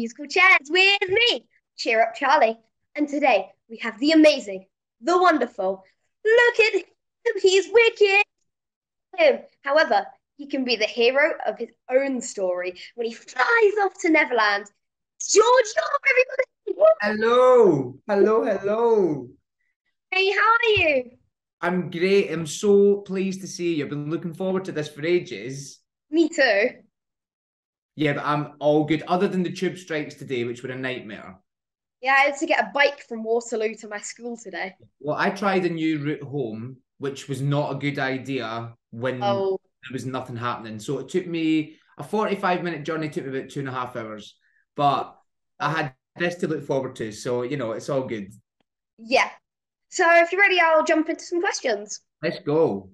musical chairs with me, Cheer Up Charlie. And today we have the amazing, the wonderful. Look at him, he's wicked. However, he can be the hero of his own story when he flies off to Neverland. George Ure, everybody! Hello, hello, hello. Hey, how are you? I'm great. I'm so pleased to see you. I've been looking forward to this for ages. Me too. Yeah, but I'm all good, other than the tube strikes today, which were a nightmare. Yeah, I had to get a bike from Waterloo to my school today. Well, I tried a new route home, which was not a good idea when Oh, there was nothing happening. So it took me a 45-minute journey, took me about 2.5 hours. But I oh. had this to look forward to. So, it's all good. Yeah. So if you're ready, I'll jump into some questions. Let's go.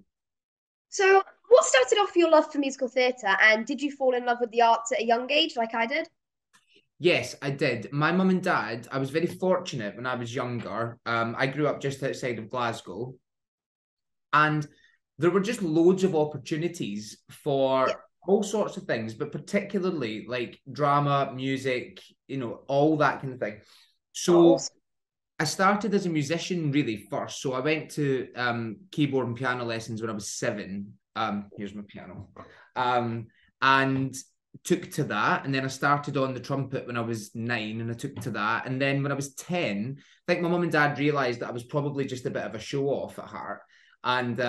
So, what started off your love for musical theatre, and did you fall in love with the arts at a young age, like I did? Yes, I did. My mum and dad, I was very fortunate when I was younger. I grew up just outside of Glasgow, and there were just loads of opportunities Yeah. for all sorts of things, but particularly like drama, music, all that kind of thing. Oh, So awesome. I started as a musician really first. So I went to keyboard and piano lessons when I was 7. Here's my piano. And took to that. And then I started on the trumpet when I was 9 and I took to that. And then when I was 10, I think my mum and dad realised that I was probably just a bit of a show off at heart. And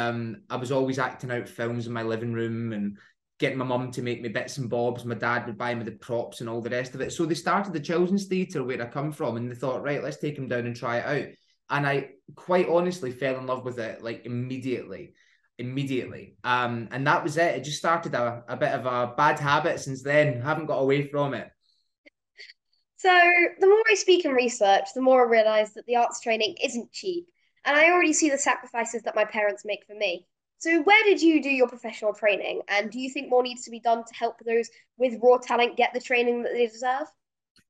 I was always acting out films in my living room and getting my mum to make me bits and bobs. My dad would buy me the props and all the rest of it. So they started the Children's Theatre where I come from, and they thought, right, let's take him down and try it out. And I quite honestly fell in love with it like immediately. And that was it. It just started a bit of a bad habit since then. Haven't got away from it. So, the more I speak and research, the more I realise that the arts training isn't cheap, and I already see the sacrifices that my parents make for me. So, where did you do your professional training, and do you think more needs to be done to help those with raw talent get the training that they deserve?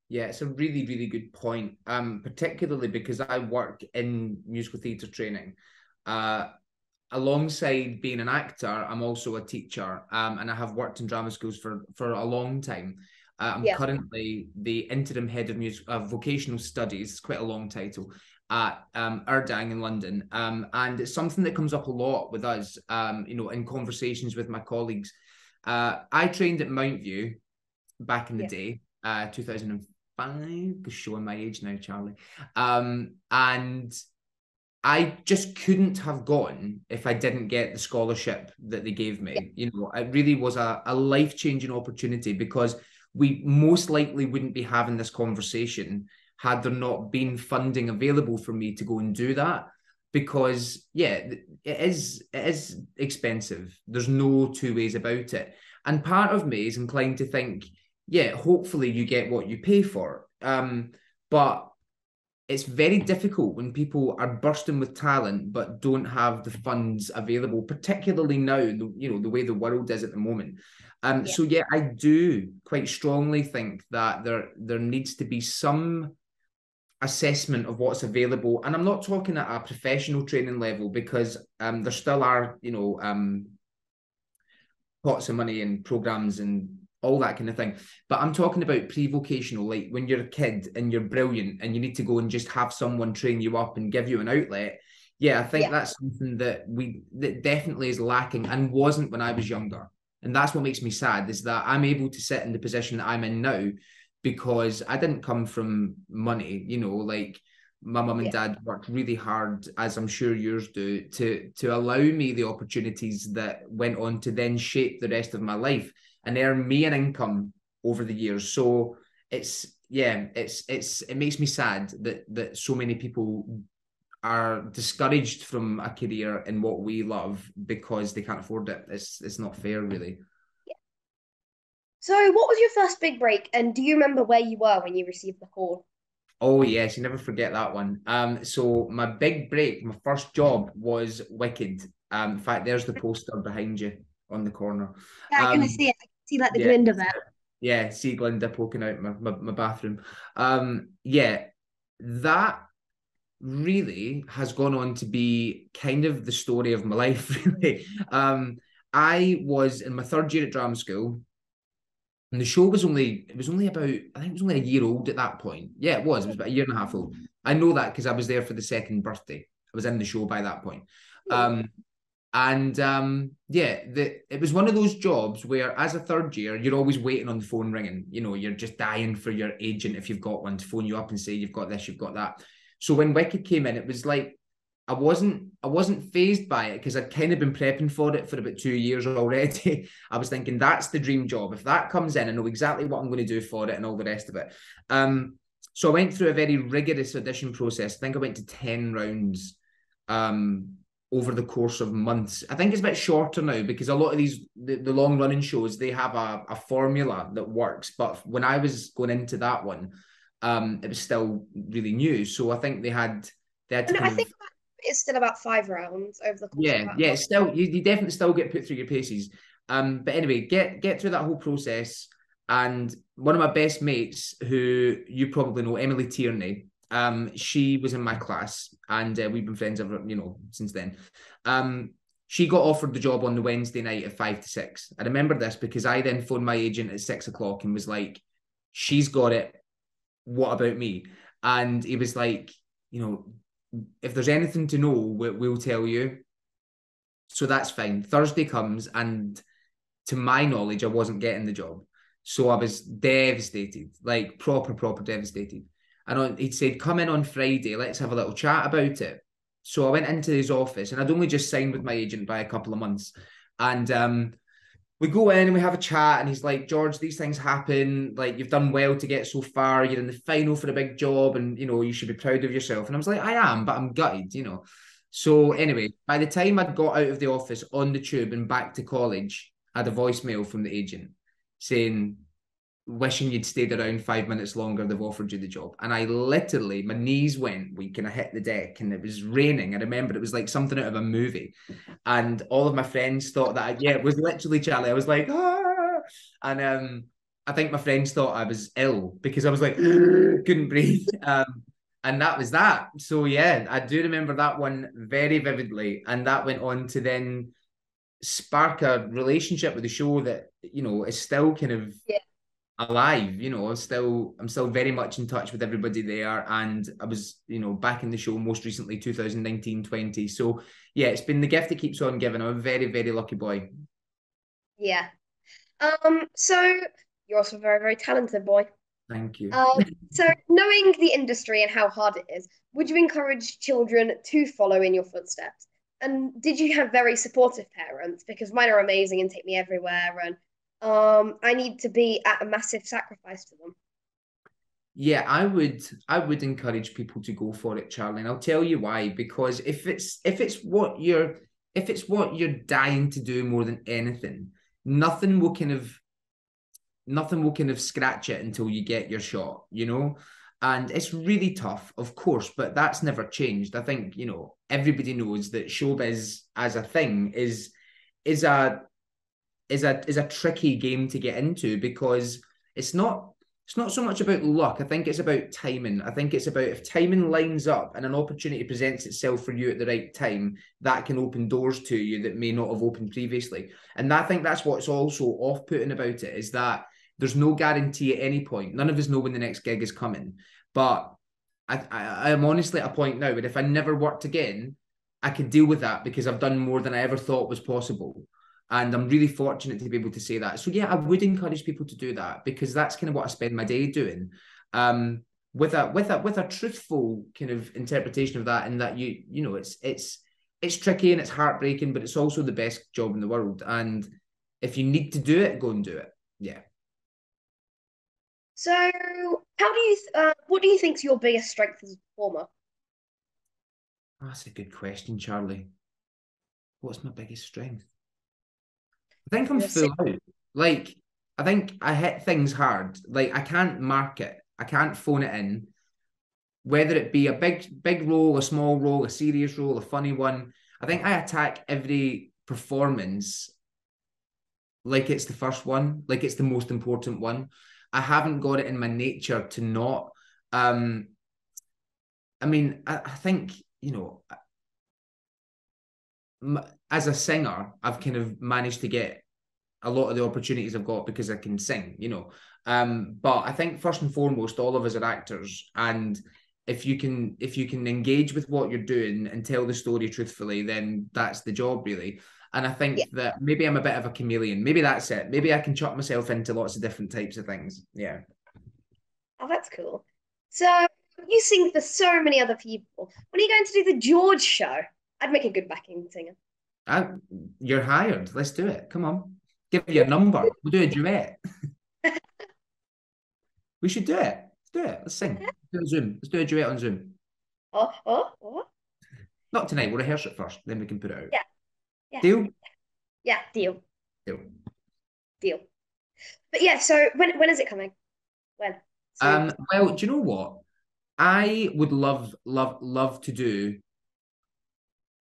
Yeah, it's a really, really good point. Particularly because I work in musical theatre training. Uh, Alongside being an actor, I'm also a teacher, and I have worked in drama schools for a long time. I'm Yeah, currently the interim head of vocational studies. It's quite a long title at Urdang in London, and it's something that comes up a lot with us. In conversations with my colleagues. I trained at Mountview back in the yeah, day, 2005, because showing my age now, Charlie. And I just couldn't have gone if I didn't get the scholarship that they gave yeah, me. It really was a life-changing opportunity because we most likely wouldn't be having this conversation had there not been funding available for me to go and do that. Because it is expensive. There's no two ways about it. And part of me is inclined to think, yeah, hopefully you get what you pay for. But it's very difficult when people are bursting with talent but don't have the funds available, particularly now, the way the world is at the moment. yeah, So yeah, I do quite strongly think that there needs to be some assessment of what's available. And I'm not talking at a professional training level because there still are, pots of money and programs and all that kind of thing. But I'm talking about pre-vocational, like when you're a kid and you're brilliant and you need to go and just have someone train you up and give you an outlet. Yeah, I think yeah. that's something that definitely is lacking and wasn't when I was younger. And that's what makes me sad is that I'm able to sit in the position that I'm in now because I didn't come from money, like my mum and Yeah. dad worked really hard, as I'm sure yours do, to allow me the opportunities that went on to then shape the rest of my life and earn me an income over the years. So it makes me sad that so many people are discouraged from a career in what we love because they can't afford it. It's not fair, really. So, what was your first big break, and do you remember where you were when you received the call? Oh yes, you never forget that one. So my big break, my first job was Wicked. In fact, there's the poster behind you on the corner. Yeah, I can Um, see it. I can see like the yeah, Glinda there. yeah, see Glinda poking out my bathroom. Yeah, that really has gone on to be kind of the story of my life, really. I was in my third year at drama school. And the show was only, it was only about, I think it was only a year old at that point. Yeah, it was about a year and a half old. I know that because I was there for the second birthday. I was in the show by that point. Hmm. Yeah, it was one of those jobs where as a third year, you're always waiting on the phone ringing. You know, you're just dying for your agent, if you've got one, to phone you up and say, you've got this, you've got that. So when Wicked came in, it was like, I wasn't phased by it because I'd kind of been prepping for it for about 2 years already. I was thinking that's the dream job. If that comes in, I know exactly what I'm going to do for it and all the rest of it. So I went through a very rigorous audition process. I think I went to 10 rounds over the course of months. I think it's a bit shorter now because a lot of these, the long running shows, they have a formula that works. But when I was going into that one, it was still really new. So I think they had to And kind I of, think it's still about 5 rounds over the course of yeah, about a yeah, month. it's still, you definitely still get put through your paces. But anyway, get through that whole process. And one of my best mates, who you probably know, Emily Tierney, she was in my class, and we've been friends ever, since then. She got offered the job on the Wednesday night at 5 to 6. I remember this because I then phoned my agent at 6 o'clock and was like, "She's got it. What about me?" And he was like, you know, if there's anything to know, we'll tell you. So that's fine. Thursday comes, and to my knowledge, I wasn't getting the job. So I was devastated, like proper devastated. And he'd said, come in on Friday, let's have a little chat about it. So I went into his office, and I'd only just signed with my agent by a couple of months. And we go in and we have a chat, and he's like, George, these things happen. Like, you've done well to get so far. You're in the final for a big job, and you should be proud of yourself. And I was like, I am, but I'm gutted. So anyway, by the time I'd got out of the office on the tube and back to college, I had a voicemail from the agent saying, wishing you'd stayed around 5 minutes longer, they've offered you the job. And I literally, my knees went weak and I hit the deck, and it was raining. I remember it was like something out of a movie. And all of my friends thought that, yeah, it was literally Charlie. I was like, ah. And I think my friends thought I was ill because I was like, couldn't breathe. And that was that. So yeah, I do remember that one very vividly. And that went on to then spark a relationship with the show that, is still kind of Yeah. alive. I'm still very much in touch with everybody there. And I was, back in the show most recently, 2019-20. So yeah, it's been the gift that keeps on giving. I'm a very, very lucky boy. Yeah. So you're also a very, very talented boy. Thank you. So knowing the industry and how hard it is, would you encourage children to follow in your footsteps? And did you have very supportive parents? Because mine are amazing and take me everywhere, and I need to be at a massive sacrifice to them. Yeah, I would encourage people to go for it, Charlie, and I'll tell you why. Because if it's what you're dying to do more than anything, nothing will kind of nothing will kind of scratch it until you get your shot. And it's really tough, of course, but that's never changed. I think, everybody knows that showbiz as a thing is a is a tricky game to get into because it's not so much about luck. I think it's about timing. I think it's about if timing lines up and an opportunity presents itself for you at the right time, that can open doors to you that may not have opened previously. And I think that's what's also off-putting about it, is that there's no guarantee at any point. None of us know when the next gig is coming. But I am honestly at a point now where if I never worked again, I could deal with that because I've done more than I ever thought was possible. And I'm really fortunate to be able to say that. So yeah, I would encourage people to do that because that's kind of what I spend my day doing. With a truthful kind of interpretation of that, and that it's tricky and it's heartbreaking, but it's also the best job in the world. And if you need to do it, go and do it. Yeah. So, what do you think's your biggest strength as a performer? That's a good question, Charlie. What's my biggest strength? I think I'm You're a full sick. out. Like, I think I hit things hard. Like, I can't mark it. I can't phone it in. Whether it be a big role, a small role, a serious role, a funny one. I think I attack every performance like it's the first one, like it's the most important one. I haven't got it in my nature to not. Um, I mean, I think, as a singer, I've kind of managed to get a lot of the opportunities I've got because I can sing, you know. But I think first and foremost, all of us are actors, and if you can engage with what you're doing and tell the story truthfully, then that's the job really. And I Yeah. think that maybe I'm a bit of a chameleon. Maybe that's it. Maybe I can chuck myself into lots of different types of things. Yeah. Oh, that's cool. So you sing for so many other people. When are you going to do the George show? I'd make a good backing singer. I, you're hired. Let's do it. Come on. Give you a number. We'll do a duet. We should do it. Let's do it. Let's sing. Let's do a Zoom. Let's do a duet on Zoom. Oh. Not tonight. We'll rehearse it first. Then we can put it out. Yeah, yeah, Deal? yeah. Deal, Deal. deal. But yeah, so when is it coming? When? Soon. Well, do you know what? I would love to do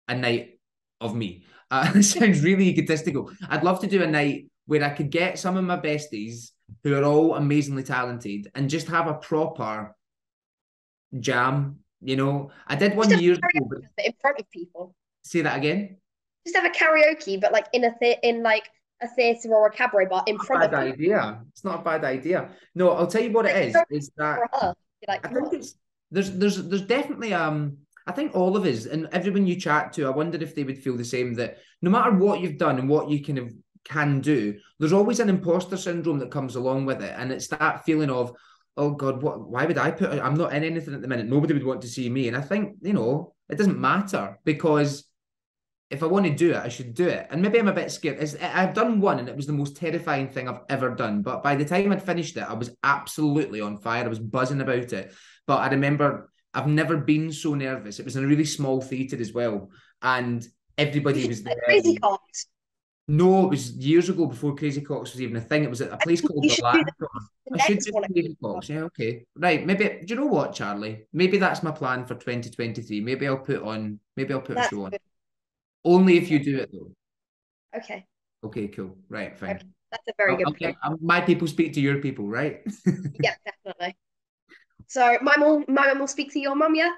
a night of me. It sounds really egotistical. I'd love to do a night where I could get some of my besties who are all amazingly talented and just have a proper jam. You know, I did Just one have years a ago, but karaoke in front of people. say that again. Just have a karaoke, but like in like a theatre or a cabaret bar in front Bad of people. idea. It's not a bad idea. No, I'll tell you what it Like, is that for her. You're like, I come think on. it's there's definitely I think all of us and everyone you chat to, I wondered if they would feel the same, that no matter what you've done and what you kind of can do, there's always an imposter syndrome that comes along with it. And it's that feeling of, oh God, why would I I'm not in anything at the minute. Nobody would want to see me. And I think, you know, it doesn't matter, because if I want to do it, I should do it. And maybe I'm a bit scared. I've done one and it was the most terrifying thing I've ever done. But by the time I'd finished it, I was absolutely on fire. I was buzzing about it. But I remember I've never been so nervous. It was in a really small theatre as well. And everybody was there. Crazy Cocks. No, it was years ago, before Crazy Cox was even a thing. It was at a place called You the should do Lancashire. the I should next do one. Crazy Cox. Yeah, okay. Right. Maybe, do you know what, Charlie? Maybe that's my plan for 2023. Maybe I'll put a That's show on. good. Only if you do it though. Okay. Okay, cool. Right, fine. Okay. That's a very good plan. My people speak to your people, right? Yeah, definitely. So my mum will speak to your mum, yeah?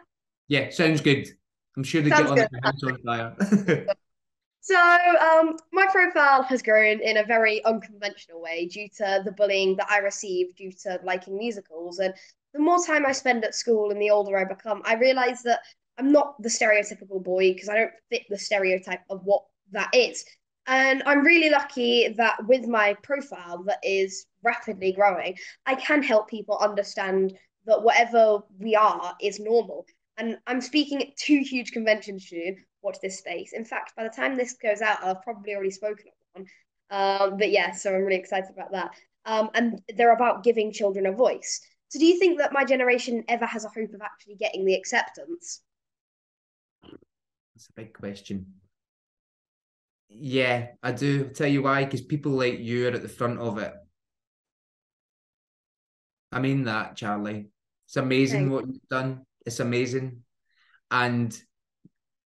Yeah, sounds good. I'm sure they get Sounds on good. like a house on fire. So, my profile has grown in a very unconventional way due to the bullying that I received due to liking musicals. And the more time I spend at school and the older I become, I realize that I'm not the stereotypical boy because I don't fit the stereotype of what that is. And I'm really lucky that with my profile that is rapidly growing, I can help people understand that whatever we are is normal. And I'm speaking at two huge conventions soon. Watch this space. In fact, by the time this goes out, I've probably already spoken at one. But yeah, so I'm really excited about that. And they're about giving children a voice. So do you think that my generation ever has a hope of actually getting the acceptance? That's a big question. Yeah, I do. I'll tell you why, because people like you are at the front of it. I mean that, Charlie. It's amazing Thanks. what you've done. It's amazing. And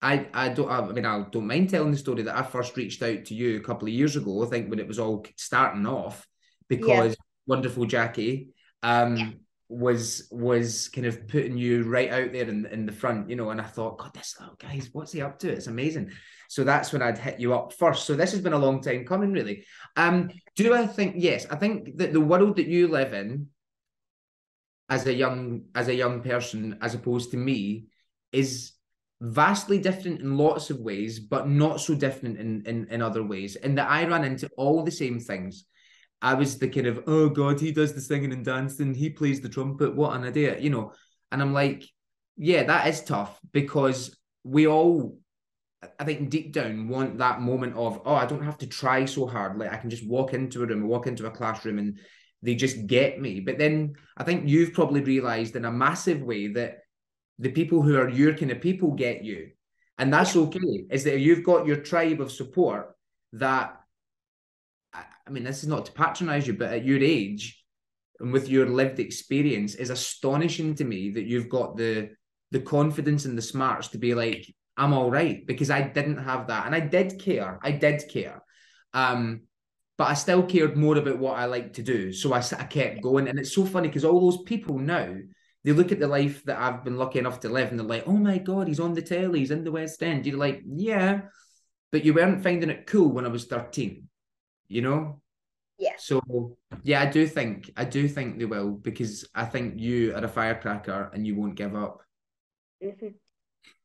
I don't mind telling the story that I first reached out to you a couple of years ago, I think when it was all starting off, Yeah. because wonderful Jackie was kind of putting you right out there in the front, you know, and I thought, God, this little guy's, what's he up to? It's amazing. So that's when I'd hit you up first. So this has been a long time coming, really. Do I think, yes, I think that the world that you live in as a young person, as opposed to me, is vastly different in lots of ways, but not so different in other ways. In that I ran into all the same things. I was the kind of, oh God, he does the singing and dancing, he plays the trumpet, what an idiot, you know. And I'm like, yeah, that is tough, because we all, I think deep down, want that moment of, oh, I don't have to try so hard. Like I can just walk into a room, walk into a classroom, and they just get me. But then I think you've probably realized in a massive way that the people who are your kind of people get you. And that's Yeah. okay. Is that you've got your tribe of support that, I mean, this is not to patronize you, but at your age and with your lived experience, is astonishing to me that you've got the confidence and the smarts to be like, I'm all right, because I didn't have that. And I did care. But I still cared more about what I like to do. So I kept going. And it's so funny because all those people now, they look at the life that I've been lucky enough to live and they're like, oh my God, he's on the telly, he's in the West End. You're like, yeah, but you weren't finding it cool when I was 13. you know? Yeah. So yeah, I do think they will, because I think you are a firecracker and you won't give up. Hmm.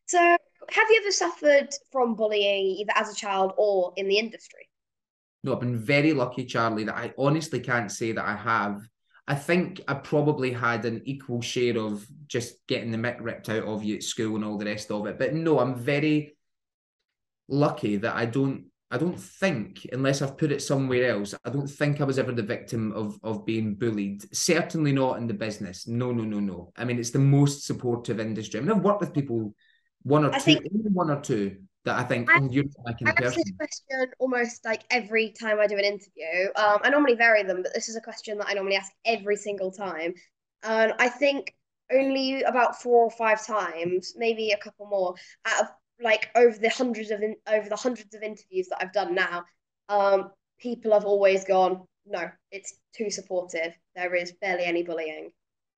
So, have you ever suffered from bullying either as a child or in the industry? No, I've been very lucky, Charlie, that I honestly can't say that I have. I think I probably had an equal share of just getting the mick ripped out of you at school and all the rest of it. But no, I'm very lucky that I don't think, unless I've put it somewhere else, I don't think I was ever the victim of being bullied. Certainly not in the business. No, no, no, no. I mean, it's the most supportive industry. I mean, I've worked with people, I think one or two, that I think, I, oh, you're not my kind I of ask this person. question almost like every time I do an interview. I normally vary them, but this is a question that I normally ask every single time. And I think only about 4 or 5 times, maybe a couple more, out of like over the hundreds of interviews that I've done now, people have always gone, no, it's too supportive. There is barely any bullying.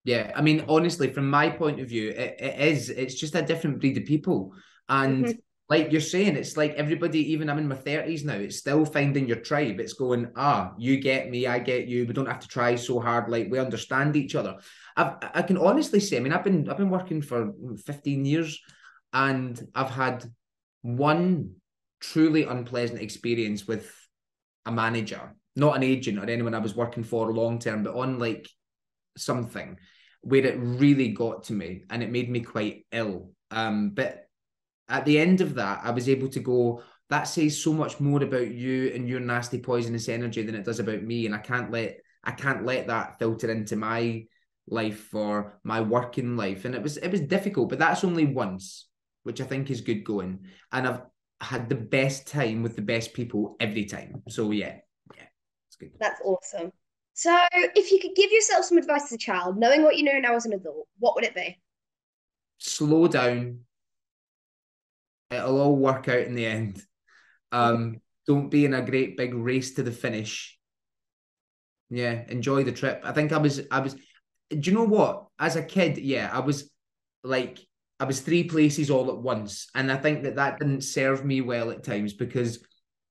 Yeah, I mean, honestly, from my point of view, it's just a different breed of people. And Hmm. like you're saying, it's like everybody, even I'm in my 30s now, it's still finding your tribe. It's going, you get me, I get you. We don't have to try so hard. Like, we understand each other. I can honestly say, I mean, I've been working for 15 years, and I've had one truly unpleasant experience with a manager, not an agent or anyone I was working for long term, but on like something where it really got to me and it made me quite ill. But at the end of that, I was able to go, that says so much more about you and your nasty poisonous energy than it does about me. And I can't let that filter into my life or my working life. And it was difficult, but that's only once, which I think is good going. And I've had the best time with the best people every time. So yeah, it's good. That's awesome. So, if you could give yourself some advice as a child, knowing what you know now as an adult, what would it be? Slow down. It'll all work out in the end. Don't be in a great big race to the finish. Yeah, enjoy the trip. I was, do you know what? As a kid, yeah, like, I was three places all at once. And I think that that didn't serve me well at times, because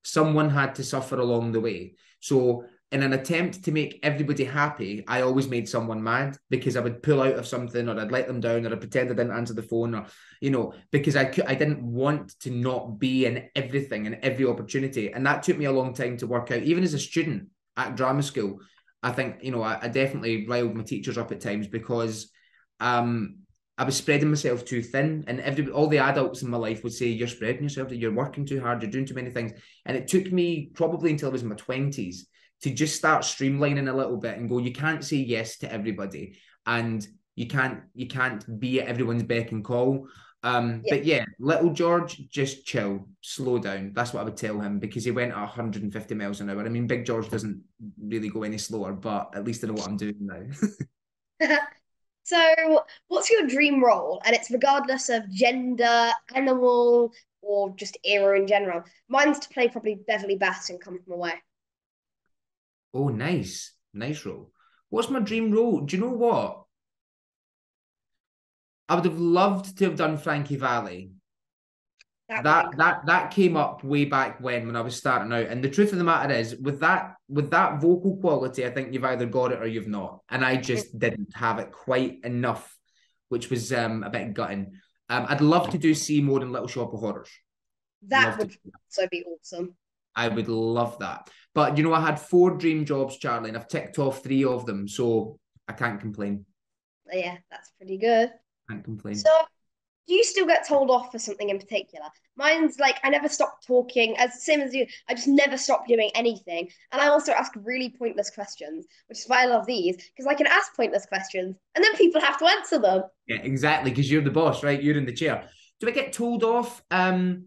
someone had to suffer along the way. So, in an attempt to make everybody happy, I always made someone mad, because I would pull out of something, or I'd let them down, or I'd pretend I didn't answer the phone, or, because I didn't want to not be in everything and every opportunity. And that took me a long time to work out, even as a student at drama school. I think, I definitely riled my teachers up at times, because I was spreading myself too thin, and all the adults in my life would say, "You're spreading yourself. You're working too hard. You're doing too many things." And it took me probably until I was in my 20s to just start streamlining a little bit and go, "You can't say yes to everybody, and you can't be at everyone's beck and call." Yeah, But yeah, little George, just chill, slow down. That's what I would tell him, because he went at 150 miles an hour. I mean, Big George doesn't really go any slower, but at least I know what I'm doing now. yeah. So, what's your dream role? And it's regardless of gender, animal, or just era in general. Mine's to play probably Beverly Bass and Come From Away. Oh, nice. Nice role. What's my dream role? Do you know what? I would have loved to have done Frankie Valli. That would have been cool. That came up way back when I was starting out. And the truth of the matter is, with that vocal quality, I think you've either got it or you've not. And I just didn't have it quite enough, which was a bit gutting. I'd love to do Seymour and Little Shop of Horrors. That Love to. would also be awesome. I would love that. But I had 4 dream jobs, Charlie, and I've ticked off 3 of them, so I can't complain. Yeah, that's pretty good. Can't complain. So, do you still get told off for something in particular? Mine's like I never stop talking, as same as you. I just never stop doing anything, and I also ask really pointless questions, which is why I love these because I can ask pointless questions, and then people have to answer them. Yeah, exactly, because you're the boss, right? You're in the chair. Do I get told off? I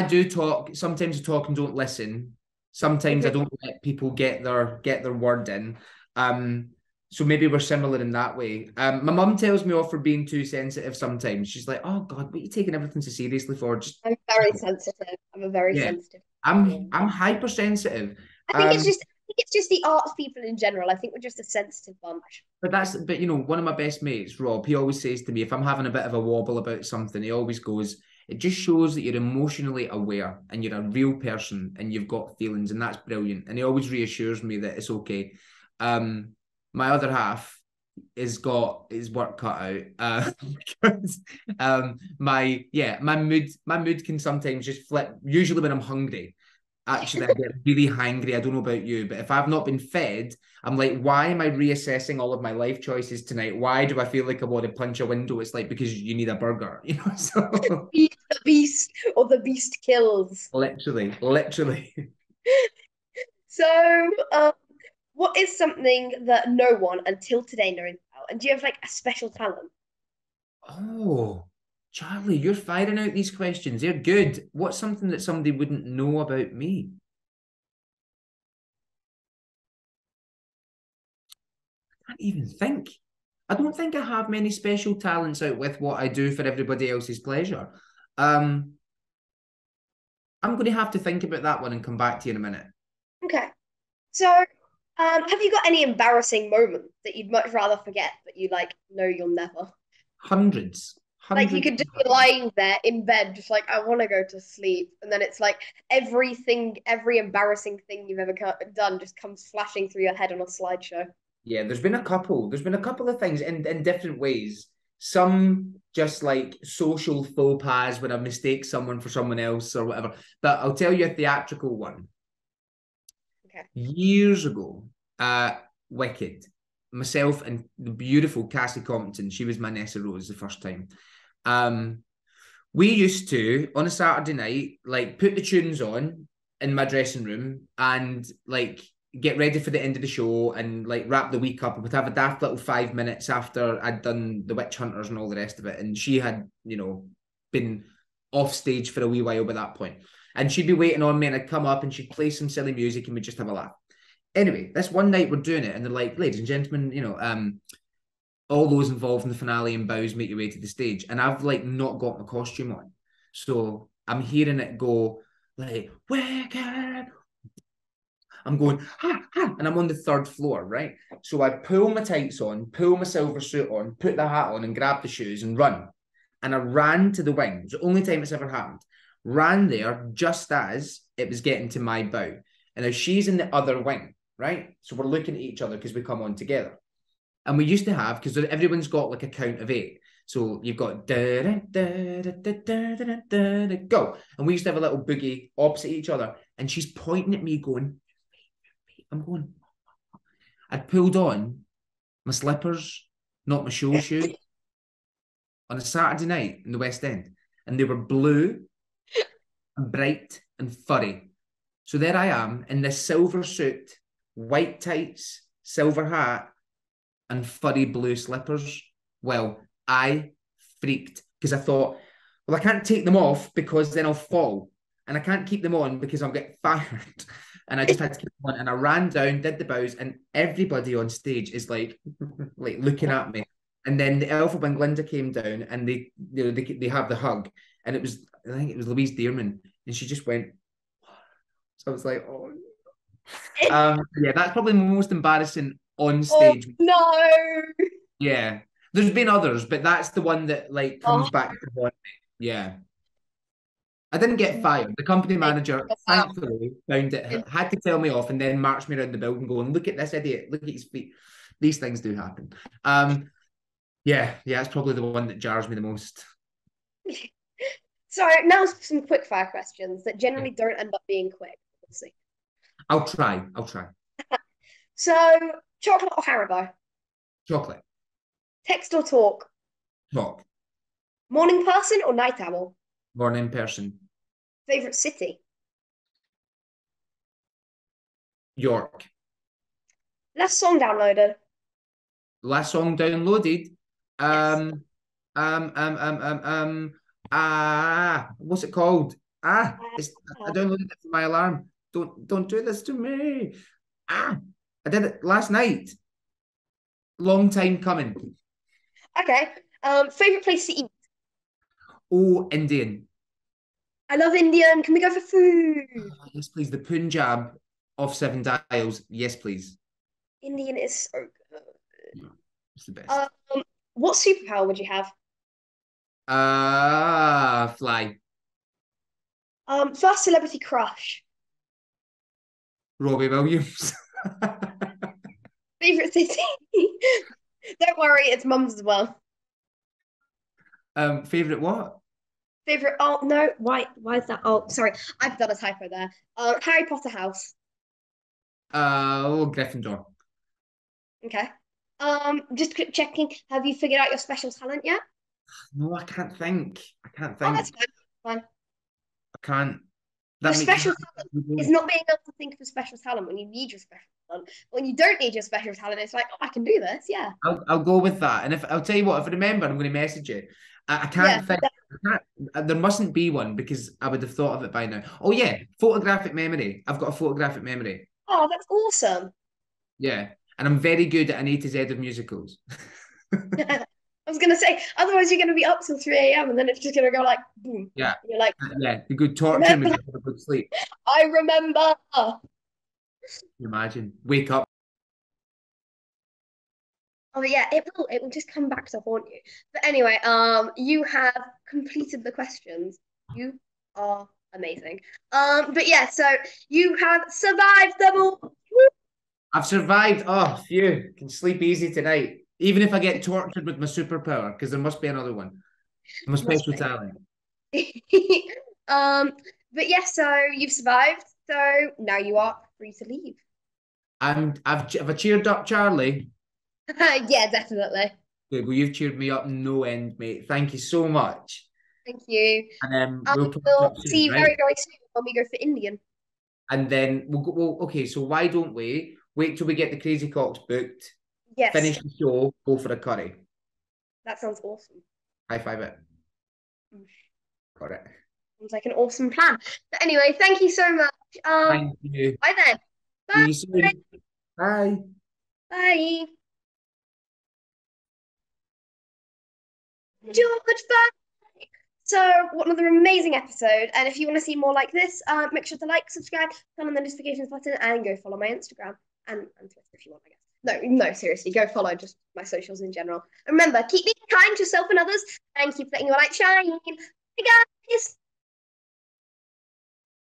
do talk. Sometimes I talk and don't listen. Sometimes I Mhm. don't let people get their word in. So maybe we're similar in that way. My mum tells me off for being too sensitive sometimes. She's like, "Oh God, what are you taking everything so seriously for?" Just I'm very sensitive. I'm a very yeah, sensitive being. I'm hypersensitive. I think it's just the arts people in general. I think we're just a sensitive bunch. But one of my best mates, Rob, he always says to me, if I'm having a bit of a wobble about something, he always goes, It just shows that you're emotionally aware and you're a real person and you've got feelings, and that's brilliant. And he always reassures me that it's okay. My other half has got his work cut out because my mood can sometimes just flip, usually when I'm hungry. Actually, I get really hangry. I don't know about you, but if I've not been fed, I'm like, why am I reassessing all of my life choices tonight? Why do I feel like I want to punch a window? It's like because you need a burger, you know? So Feed the beast or the beast kills. literally. So, what is something that no one until today knows about? And do you have like a special talent? Oh, Charlie, you're firing out these questions. They're good. What's something that somebody wouldn't know about me? I can't even think. I don't think I have many special talents out with what I do for everybody else's pleasure. Um, I'm going to have to think about that one and come back to you in a minute. Okay. So, have you got any embarrassing moment that you'd much rather forget, but you like know you'll never? Hundreds, Like you hundreds. could just be lying there in bed, just like I want to go to sleep, and then it's like everything, every embarrassing thing you've ever done just comes flashing through your head on a slideshow. Yeah, there's been a couple. There's been a couple of things in different ways. Some just like social faux pas when I mistake someone for someone else or whatever. But I'll tell you a theatrical one. Okay. Years ago, Wicked, myself and the beautiful Cassie Compton, she was my Nessa Rose the first time. We used to, on a Saturday night, like put the tunes on in my dressing room and like get ready for the end of the show and like wrap the week up. We'd have a daft little 5 minutes after I'd done the Witch Hunters and all the rest of it. And she had, been off stage for a wee while by that point. And she'd be waiting on me and I'd come up and she'd play some silly music and we'd just have a laugh. Anyway, this one night we're doing it and they're like, ladies and gentlemen, all those involved in the finale and bows make your way to the stage. And I've like not got my costume on. So I'm hearing it go like, Wicked. I'm going, ha, ha, and I'm on the third floor, right? So I pull my tights on, pull my silver suit on, put the hat on and grab the shoes and run. And I ran to the wing. It was the only time it's ever happened. Ran there just as it was getting to my bow. And now she's in the other wing, right? So we're looking at each other because we come on together. And we used to have, because everyone's got like a count of 8. So you've got da, da, da, da, da, da, da, da, go. And we used to have a little boogie opposite each other. And she's pointing at me going, I'm going. I'd pulled on my slippers, not my show shoe, on a Saturday night in the West End. And they were blue and bright and furry. So there I am in this silver suit, white tights, silver hat, and furry blue slippers. Well, I freaked because I thought, well, I can't take them off because then I'll fall. And I can't keep them on because I'll get fired. And I just had to keep them on. And I ran down, did the bows, and everybody on stage is like looking at me. And then the Alpha Wing Linda came down and they have the hug. And I think it was Louise Dearman. And she just went, so I was like, oh. Yeah, that's probably the most embarrassing on Oh stage. no. Yeah. There's been others, but that's the one that like comes Oh, back to haunt me. Yeah. I didn't get fired. The company manager, thankfully, found it, had to tell me off and then marched me around the building going, look at this idiot, look at his feet. These things do happen. Yeah, it's probably the one that jars me the most. So now some quick fire questions that generally don't end up being quick. We'll see. I'll try. So, chocolate or Haribo? Chocolate. Text or talk? Talk. Morning person or night owl? Born in person. Favorite city? York. Last song downloaded? Last song downloaded. Yes. What's it called? I Uh, downloaded it for my alarm. Don't do this to me. I did it last night. Long time coming. okay. Favorite place to eat? Oh, Indian. I love Indian. Can we go for food? Oh, yes, please. The Punjab of Seven Dials. Yes, please. Indian is so good. Yeah, it's the best. Um, what superpower would you have? Fly. First celebrity crush. Robbie Williams. Favorite city. Don't worry, it's mum's as well. Favorite what? Favorite. Oh no, why is that? Oh, sorry, I've done a typo there. Harry Potter house. Gryffindor. Okay. Just checking. Have you figured out your special talent yet? No, I can't think. I can't Oh, that's think. fine. Fine. I can't. Your That makes special talent is not being able to think of a special talent when you need your special talent. When you don't need your special talent, it's like, oh, I can do this. Yeah. I'll go with that. And if I'll tell you what, if I remember, I'm going to message you. I Yeah. can't think. There mustn't be one because I would have thought of it by now. Oh yeah, photographic memory. I've got a photographic memory. Oh, that's awesome. Yeah, and I'm very good at an A to Z of musicals. I was gonna say, otherwise you're gonna be up till 3 a.m. and then it's just gonna go like boom. Yeah, You're like, yeah. The good torture me remember? before I go to sleep. I remember. Imagine. Wake up. Oh yeah, it will just come back to haunt you. But anyway, you have completed the questions. You are amazing. But yeah, so you have survived them all. I've survived. Oh, phew. Can sleep easy tonight. Even if I get tortured with my superpower, because there must be another one. My Must special talent. be. Um, but yeah, so you've survived. So now you are free to leave. I've cheered up Charlie. Yeah, definitely. Good. Well, you've cheered me up no end, mate. Thank you so much. Thank you. And then I we'll catch will up see soon, you right? very, very soon when we go for Indian. And then we'll go. Well, okay. So why don't we wait till we get the Crazy Cocks booked, Yes, finish the show, go for a curry. that sounds awesome. High five it. Mm. Got it. Sounds like an awesome plan. But anyway, thank you so much. Thank you. Bye then. See Bye. you soon. Bye. Bye. George, bye. So, what another amazing episode. And if you want to see more like this, make sure to like, subscribe, turn on the notifications button, and go follow my Instagram and Twitter if you want, I guess. No, seriously, go follow just my socials in general. And remember, keep being kind to yourself and others, and keep letting your light shine. Hey guys!